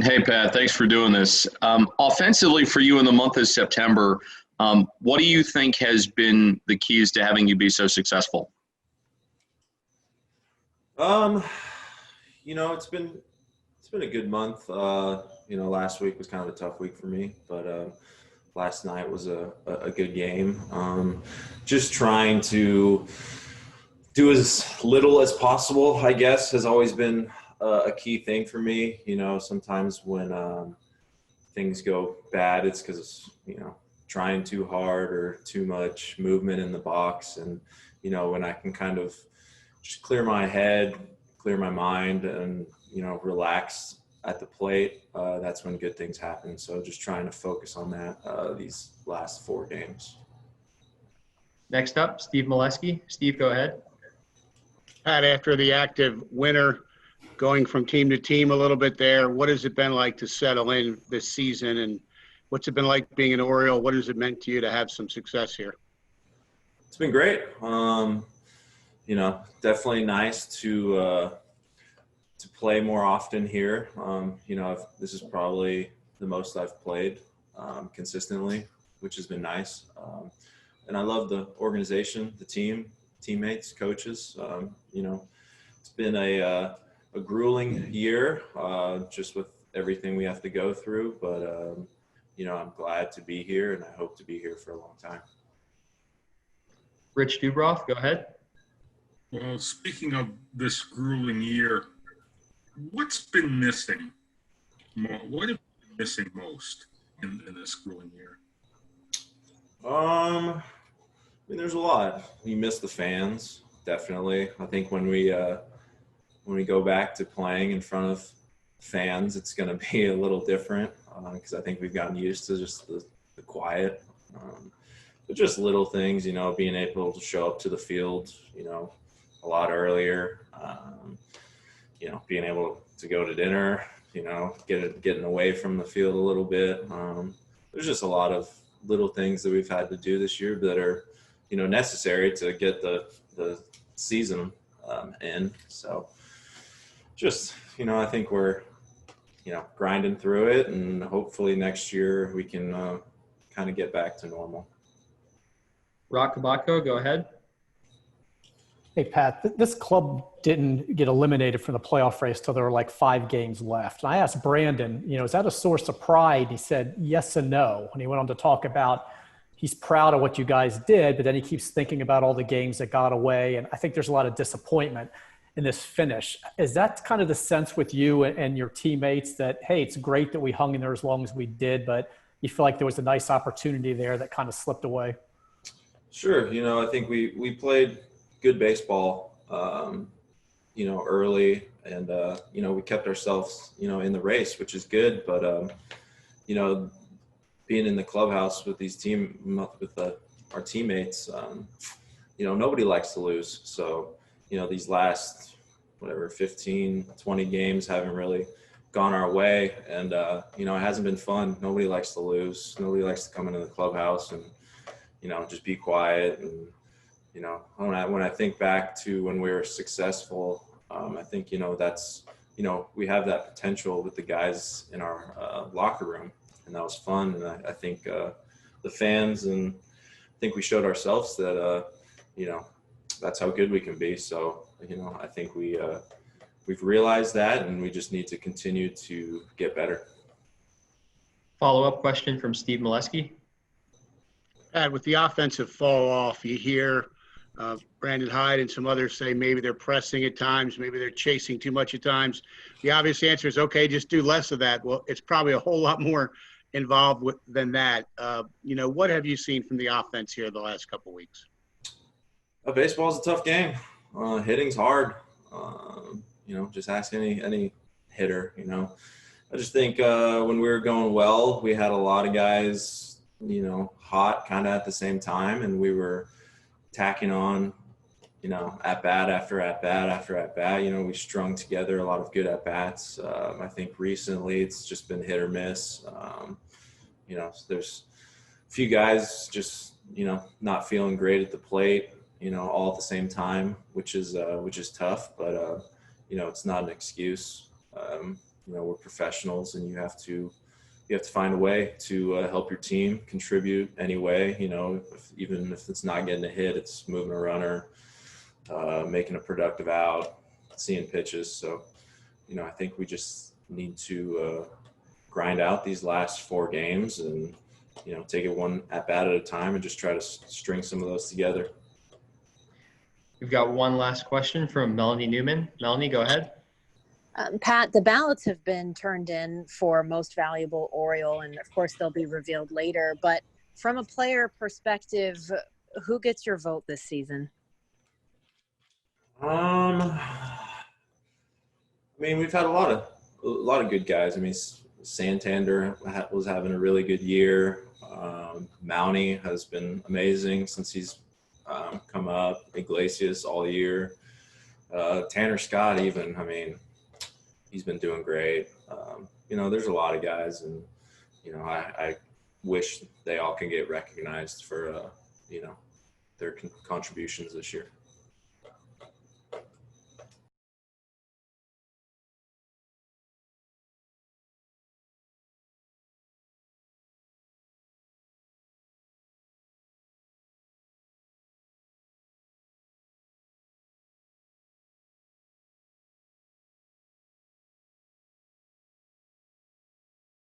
Hey, Pat, thanks for doing this. Offensively, for you in the month of September, what do you think has been the keys to having you be so successful? Um, it's been a good month. Last week was kind of a tough week for me, but last night was a good game. Just trying to do as little as possible, I guess, has always been a key thing for me. Sometimes when things go bad, it's because trying too hard or too much movement in the box, and when I can kind of just clear my head, clear my mind, and relax at the plate. That's when good things happen. So just trying to focus on that these last four games. Next up, Steve Molesky. Steve, go ahead. Pat, after the active winter, going from team to team a little bit there, what has it been like to settle in this season, and what's it been like being an Oriole? What has it meant to you to have some success here? It's been great. Definitely nice to play more often here. This is probably the most I've played consistently, which has been nice. And I love the organization, the team, teammates, coaches. It's been a grueling year just with everything we have to go through. But, I'm glad to be here, and I hope to be here for a long time. Rich Dubroff, go ahead. Well, speaking of this grueling year, what's been missing? What have you been missing most in this grueling year? There's a lot. We miss the fans, definitely. I think when we go back to playing in front of fans, it's going to be a little different because I think we've gotten used to just the quiet. But just little things, being able to show up to the field, a lot earlier. Being able to go to dinner, getting away from the field a little bit. There's just a lot of little things that we've had to do this year that are, necessary to get the season in. So just, I think we're, grinding through it, and hopefully next year we can kind of get back to normal. Rock Kabako, go ahead. Hey, Pat, this club didn't get eliminated from the playoff race till there were like 5 games left. And I asked Brandon, is that a source of pride? He said yes and no. And he went on to talk about he's proud of what you guys did, but then he keeps thinking about all the games that got away. And I think there's a lot of disappointment in this finish. Is that kind of the sense with you and your teammates that, hey, it's great that we hung in there as long as we did, but you feel like there was a nice opportunity there that kind of slipped away? Sure. I think we played good baseball, early, and, we kept ourselves, in the race, which is good. But, being in the clubhouse with our teammates, nobody likes to lose. So, these last, 15, 20 games haven't really gone our way. And, it hasn't been fun. Nobody likes to lose. Nobody likes to come into the clubhouse and, just be quiet. And, when I think back to when we were successful, I think, that's, we have that potential with the guys in our locker room, and that was fun. And I think the fans, and I think we showed ourselves that, that's how good we can be. So, I think we've realized that, and we just need to continue to get better. Follow-up question from Steve Molesky. Pat, with the offensive fall off, you hear Brandon Hyde and some others say maybe they're pressing at times, maybe they're chasing too much at times. The obvious answer is, okay, just do less of that. Well, it's probably a whole lot more involved than that. What have you seen from the offense here the last couple of weeks? Baseball's a tough game. Hitting's hard. Just ask any hitter. I just think when we were going well, we had a lot of guys, hot kind of at the same time, and we were tacking on, at bat after at bat after at bat. We strung together a lot of good at bats. I think recently it's just been hit or miss. There's a few guys just not feeling great at the plate, all at the same time, which is tough. But it's not an excuse. we're professionals, and you have to find a way to help your team contribute any way. Even if it's not getting a hit, it's moving a runner, making a productive out, seeing pitches. So, I think we just need to grind out these last 4 games and, take it one at bat at a time and just try to string some of those together. We've got one last question from Melanie Newman. Melanie, go ahead. Pat, the ballots have been turned in for most valuable Oriole, and of course they'll be revealed later. But from a player perspective, who gets your vote this season? We've had a lot of good guys. Santander was having a really good year. Mountie has been amazing since he's come up. Iglesias all year. Tanner Scott even. He's been doing great. There's a lot of guys, and I wish they all can get recognized for their contributions this year.